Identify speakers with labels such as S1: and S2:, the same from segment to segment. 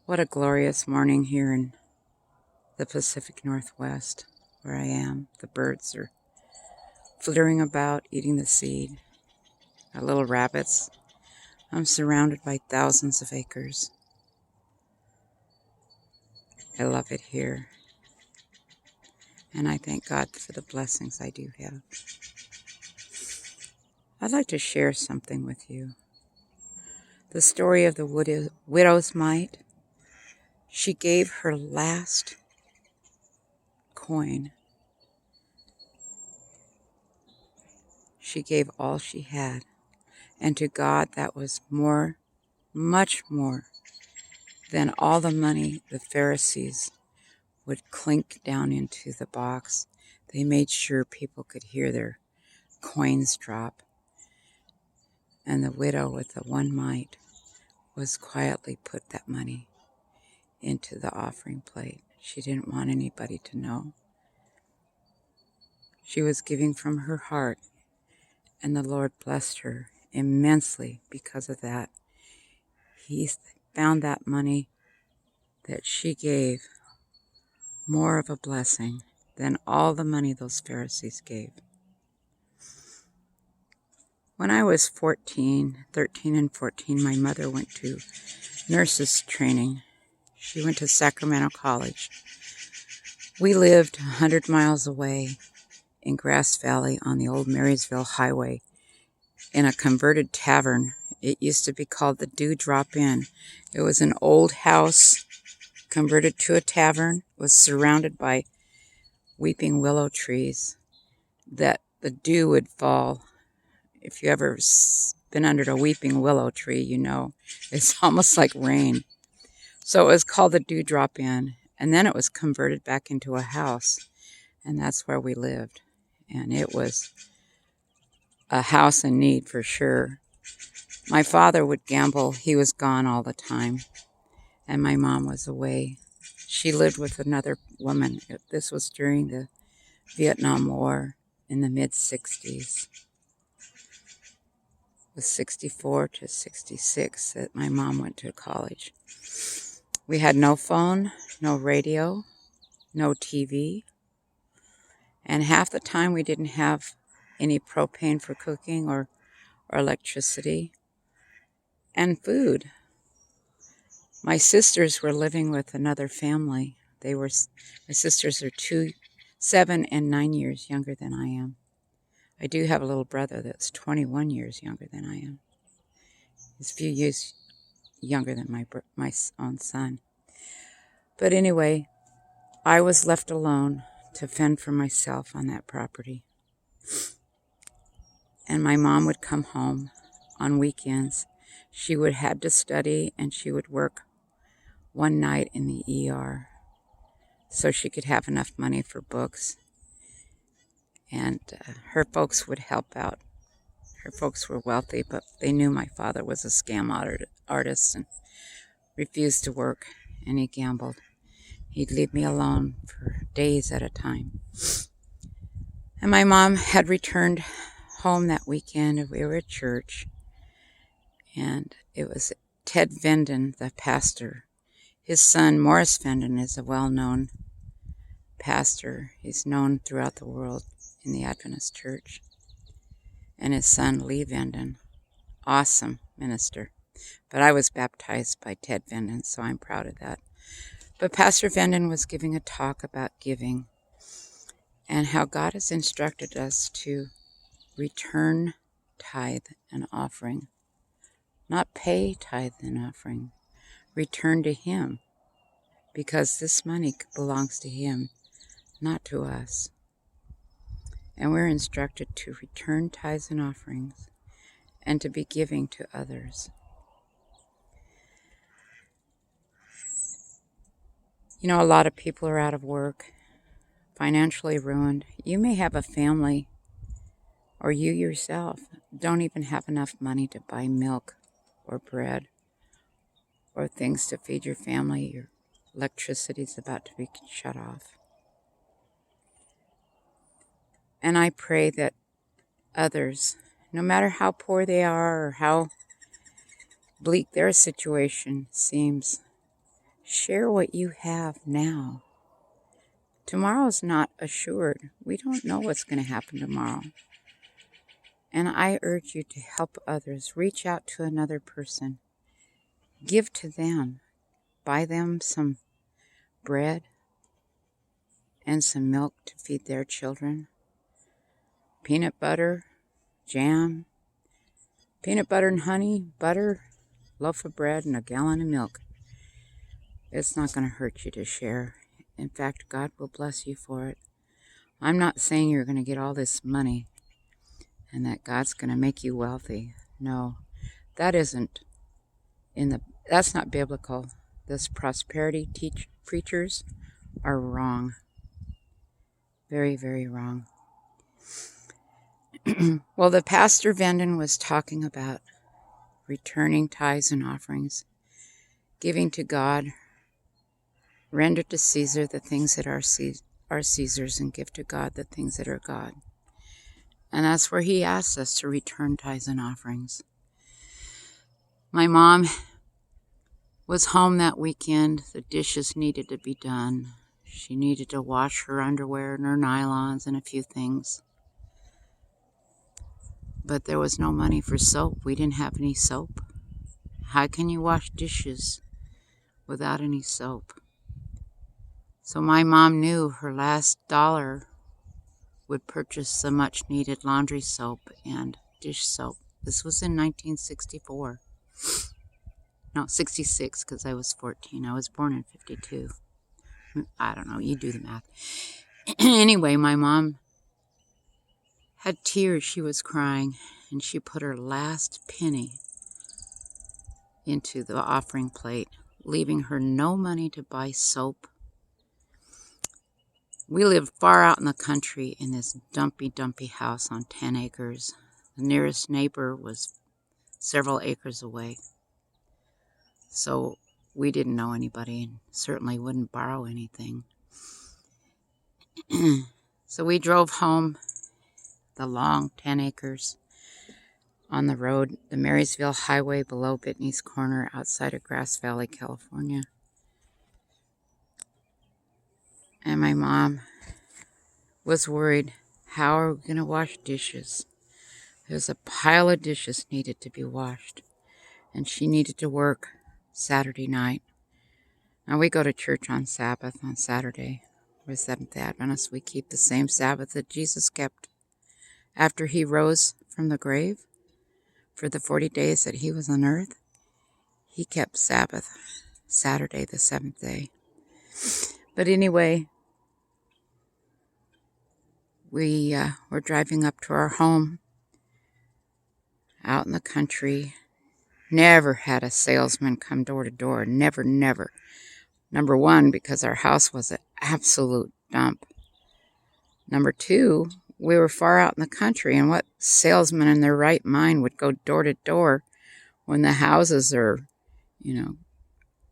S1: What a glorious morning here in the Pacific Northwest, where I am. The birds are flittering about, eating the seed. The little rabbits. I'm surrounded by thousands of acres. I love it here. And I thank God for the blessings I do have. I'd like to share something with you. The story of the widow's mite. She gave her last coin. She gave all she had. And to God, that was more, much more than all the money the Pharisees would clink down into the box. They made sure people could hear their coins drop. And the widow with the one mite was quietly put that money into the offering plate. She didn't want anybody to know. She was giving from her heart, and the Lord blessed her immensely because of that. He found that money that she gave more of a blessing than all the money those Pharisees gave. When I was 13 and 14, my mother went to nurses training. She went to Sacramento College. We lived 100 miles away in Grass Valley on the old Marysville Highway in a converted tavern. It used to be called the Dewdrop Inn. It was an old house converted to a tavern. It was surrounded by weeping willow trees that the dew would fall. If you ever been under a weeping willow tree, you know it's almost like rain. So it was called the Dewdrop Inn, and then it was converted back into a house, and that's where we lived. And it was a house in need for sure. My father would gamble. He was gone all the time, and my mom was away. She lived with another woman. This was during the Vietnam War in the mid-60s. It was 64 to 66 that my mom went to college. We had no phone, no radio, no TV, and half the time we didn't have any propane for cooking or electricity, and food. My sisters were living with another family. My sisters are 7 and 9 years younger than I am. I do have a little brother that's 21 years younger than I am. He's a few years younger than my own son. But anyway, I was left alone to fend for myself on that property. And my mom would come home on weekends. She would have to study, and she would work one night in the ER so she could have enough money for books. And her folks would help out. Her folks were wealthy, but they knew my father was a scam artist and refused to work, and he gambled. He'd leave me alone for days at a time. And my mom had returned home that weekend, and we were at church, and it was Ted Venden, the pastor. His son, Morris Venden, is a well-known pastor. He's known throughout the world in the Adventist church. And his son, Lee Venden, awesome minister. But I was baptized by Ted Venden, so I'm proud of that. But Pastor Venden was giving a talk about giving and how God has instructed us to return tithe and offering. Not pay tithe and offering. Return to Him, because this money belongs to Him, not to us. And we're instructed to return tithes and offerings and to be giving to others. You know, a lot of people are out of work, financially ruined. You may have a family, or you yourself don't even have enough money to buy milk or bread or things to feed your family. Your electricity is about to be shut off. And I pray that others, no matter how poor they are or how bleak their situation seems, Share what you have now. Tomorrow's not assured. We don't know what's going to happen tomorrow. And I urge you to help others. Reach out to another person. Give to them. Buy them some bread and some milk to feed their children. Peanut butter, jam, peanut butter and honey, butter, loaf of bread, and a gallon of milk. It's not going to hurt you to share. In fact, God will bless you for it. I'm not saying you're going to get all this money and that God's going to make you wealthy. No, that's not biblical. This prosperity preachers are wrong. Very, very wrong. Well, the Pastor Venden was talking about returning tithes and offerings, giving to God, render to Caesar the things that are Caesar's, and give to God the things that are God. And that's where he asks us to return tithes and offerings. My mom was home that weekend. The dishes needed to be done. She needed to wash her underwear and her nylons and a few things. But there was no money for soap. We didn't have any soap. How can you wash dishes without any soap? So my mom knew her last dollar would purchase the much needed laundry soap and dish soap. This was in 1964. No, 66, because I was 14. I was born in 52. I don't know, you do the math. Anyway, my mom had tears. She was crying, and she put her last penny into the offering plate, leaving her no money to buy soap. We lived far out in the country in this dumpy house on 10 acres. The nearest neighbor was several acres away. So we didn't know anybody and certainly wouldn't borrow anything. So we drove home the long 10 acres on the road, the Marysville Highway below Bitney's Corner outside of Grass Valley, California. And my mom was worried, how are we going to wash dishes? There's a pile of dishes needed to be washed. And she needed to work Saturday night. Now we go to church on Sabbath on Saturday. We're Seventh-day Adventists. We keep the same Sabbath that Jesus kept after he rose from the grave. For the 40 days that he was on earth, he kept Sabbath, Saturday, the seventh day. But anyway, we were driving up to our home out in the country. Never had a salesman come door to door. Never. Number one, because our house was an absolute dump. Number two, we were far out in the country, and what salesman in their right mind would go door to door when the houses are,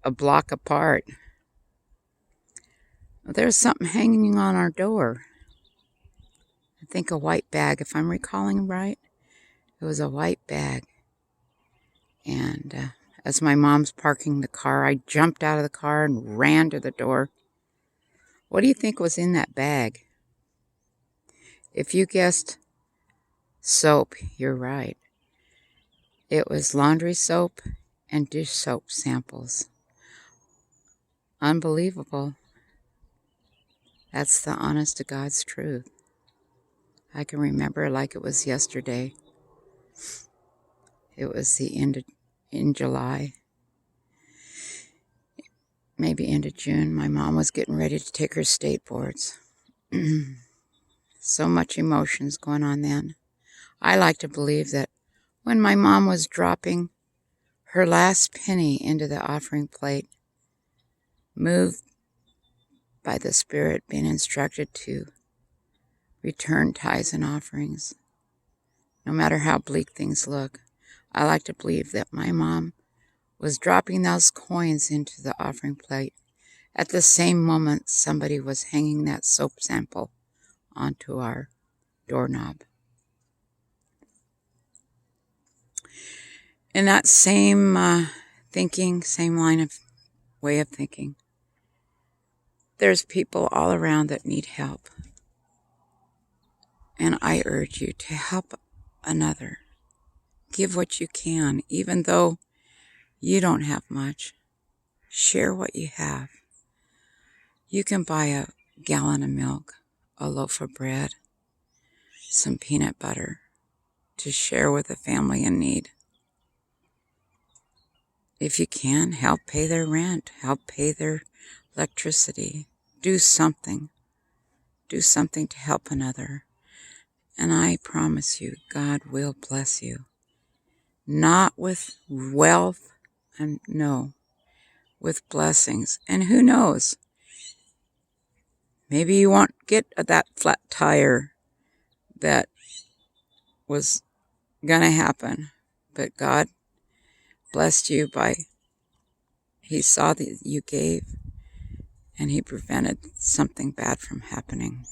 S1: a block apart? There's something hanging on our door. I think a white bag, if I'm recalling right. It was a white bag. And as my mom's parking the car, I jumped out of the car and ran to the door. What do you think was in that bag? If you guessed soap, you're right. It was laundry soap and dish soap samples. Unbelievable. That's the honest to God's truth. I can remember like it was yesterday. It was in July, maybe end of June. My mom was getting ready to take her state boards. So much emotions going on then. I like to believe that when my mom was dropping her last penny into the offering plate, moved by the Spirit, being instructed to return tithes and offerings, no matter how bleak things look, I like to believe that my mom was dropping those coins into the offering plate. At the same moment, somebody was hanging that soap sample onto our doorknob. In that same thinking, same line of way of thinking. There's people all around that need help. And I urge you to help another. Give what you can, even though you don't have much. Share what you have. You can buy a gallon of milk, a loaf of bread, some peanut butter to share with a family in need. If you can, help pay their rent, help pay their electricity. Do something. Do something to help another. And I promise you, God will bless you. Not with wealth, and no, with blessings. And who knows? Maybe you won't get that flat tire that was gonna happen. But God blessed you He saw that you gave, and He prevented something bad from happening.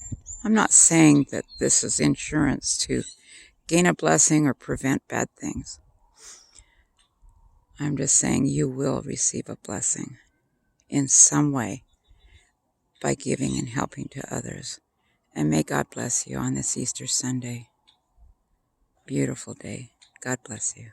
S1: I'm not saying that this is insurance to gain a blessing or prevent bad things. I'm just saying you will receive a blessing in some way by giving and helping to others. And may God bless you on this Easter Sunday. Beautiful day. God bless you.